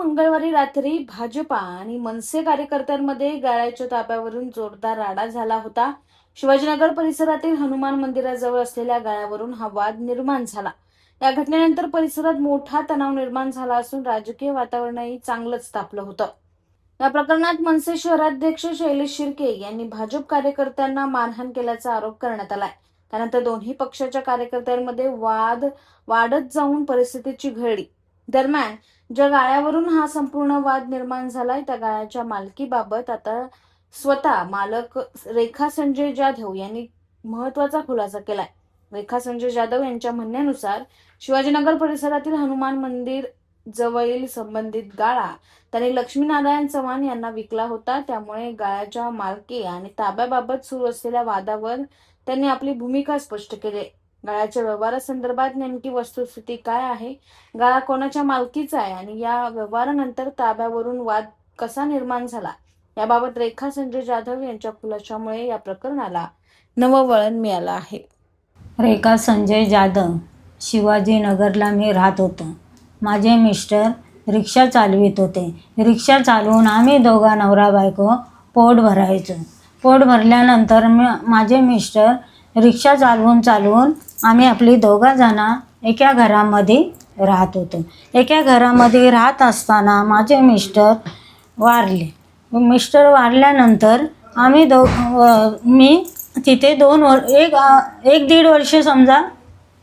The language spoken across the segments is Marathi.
मंगळवारी रात्री भाजपा आणि मनसे कार्यकर्त्यांमध्ये गाळ्याच्या ताब्यावरून जोरदार राडा झाला होता. शिवाजीनगर परिसरातील हनुमान मंदिराजवळ असलेल्या गाळ्यावरून हा वाद निर्माण झाला. या घटनेनंतर परिसरात मोठा तणाव निर्माण झाला असून राजकीय वातावरणही चांगलंच तापलं होतं. या प्रकरणात मनसे शहराध्यक्ष शैलेश शिर्के यांनी भाजप कार्यकर्त्यांना मारहाण केल्याचा आरोप करण्यात आलाय. त्यानंतर दोन्ही पक्षाच्या कार्यकर्त्यांमध्ये वाद वाढत जाऊन परिस्थिती चिघळली. दरम्यान ज्या गाळ्यावरून हा संपूर्ण वाद निर्माण झालाय त्या गाळ्याच्या मालकीबाबत आता स्वतः मालक रेखा संजय जाधव यांनी महत्वाचा खुलासा केलाय. रेखा संजय जाधव यांच्या म्हणण्यानुसार शिवाजीनगर परिसरातील हनुमान मंदिर जवळील संबंधित गाळा त्यांनी लक्ष्मीनारायण चव्हाण यांना विकला होता. त्यामुळे गाळ्याच्या मालकी आणि ताब्याबाबत सुरू असलेल्या वादावर त्यांनी आपली भूमिका स्पष्ट केली. गाळ्याच्या व्यवहारासंदर्भात नेमकी वस्तुस्थिती काय आहे, गाळा कोणाच्या मालकीचा आहे आणि या व्यवहारानंतर ताब्यावरून वाद कसा निर्माण झाला, याबाबत रेखा संजय जाधव यांच्या खुलाशामुळे या प्रकरणाला नवं वळण मिळालं आहे. रेखा संजय जाधव, शिवाजीनगरला मी राहत होतो. माझे मिस्टर रिक्षा चालवित होते. रिक्षा चालवून आम्ही दोघा नवरा बायको पोट भरायचो. पोट भरल्यानंतर माझे मिस्टर रिक्षा चालवून आम्ही आपली दोघा जणं एका घरामध्ये राहत होतो. एका घरामध्ये राहत असताना माझे मिस्टर वारले. मिस्टर वारल्यानंतर आम्ही मी तिथे एक दीड वर्ष समजा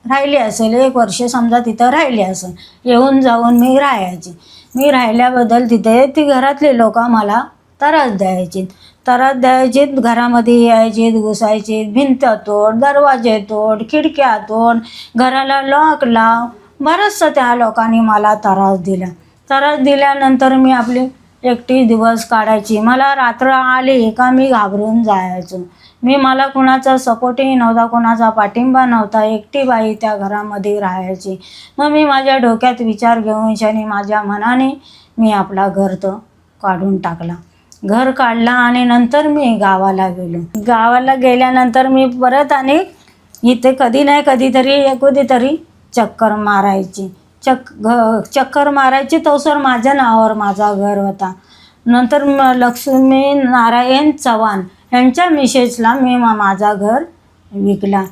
राहिले असेल, 1 वर्ष समजा तिथं राहिले असेल. येऊन जाऊन मी राहायची. मी राहिल्याबद्दल तिथे ती घरातले लोक मला त्रास द्यायचे. घरामध्ये यायचे, घुसायचे, भिंत तोड, दरवाजे तोड, खिडक्या तोड, घराला लॉक लाव. बरंचसं त्या लोकांनी मला त्रास दिल्यानंतर मी आपली एकटी दिवस काढायची. मला रात्र आली का मी घाबरून जायचो. मला कुणाचा सपोर्टही नव्हता, कुणाचा पाठिंबा नव्हता. एकटी बाई त्या घरामध्ये राहायची. मग मी माझ्या डोक्यात विचार घेऊन आणि माझ्या मनाने मी आपला घर तो काढून टाकला. घर काढला आणि नंतर मी गावाला गेलो. गावाला गेल्यानंतर मी परत आणि इथे कधीतरी चक्कर मारायची. तोसर माझ्या नावावर माझा घर होता. नंतर लक्ष्मी नारायण चव्हाण यांच्या मिसेसला मी माझा घर विकला.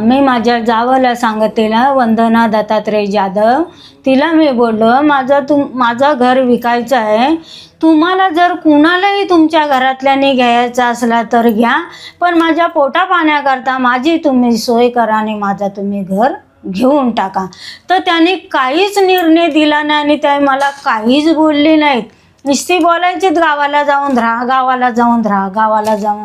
मी माझ्या जावला सांगितलेला, वंदना दत्तात्रय जाधव, तिला मी बोललो माझं घर विकायचं आहे. तुम्हाला जर कुणालाही तुमच्या घरातल्याने घ्यायचा असला तर घ्या, पण माझ्या पोटा पाण्याकरता माझी तुम्ही सोय करा आणि माझं तुम्ही घर घेऊन टाका. तर त्यांनी काहीच निर्णय दिला नाही आणि त्या मला काहीच बोलले नाहीत. नुसती बोलायचीत, गावाला जाऊन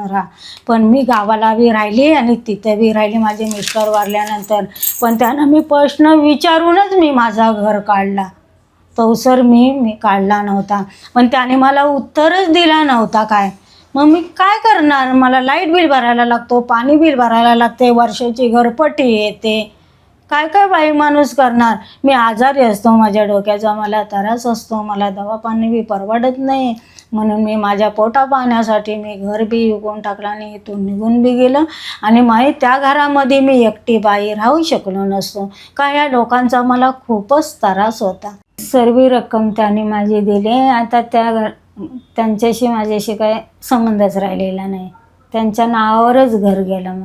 राहा. पण मी गावाला बी राहिली आणि तिथे बी राहिली माझे मिस्टर वारल्यानंतर. पण त्यांना मी प्रश्न विचारूनच मी माझा घर काढला. तो सर मी काढला नव्हता. पण त्याने मला उत्तरच दिला नव्हता काय. मग मी काय करणार? मला लाईट बिल भरायला लागतो, पाणी बिल भरायला लागते, वर्षाची घरपट्टी येते. काय बाई माणूस करणार. मी आजारी असतो, माझ्या डोक्याचा मला त्रास असतो, मला दवापाणी बी परवडत नाही. म्हणून मी माझ्या पोटा पाण्यासाठी मी घर बी विकून टाकला आणि इथून निघून बी गेलं. आणि त्या घरामध्ये मी एकटी बाई राहू शकलो नसतो का. या लोकांचा मला खूपच त्रास होता. सर्व रक्कम त्यांनी माझी दिली. आता त्यांच्याशी माझ्याशी काय संबंधच राहिलेला नाही. त्यांच्या नावावरच घर गेलं. मग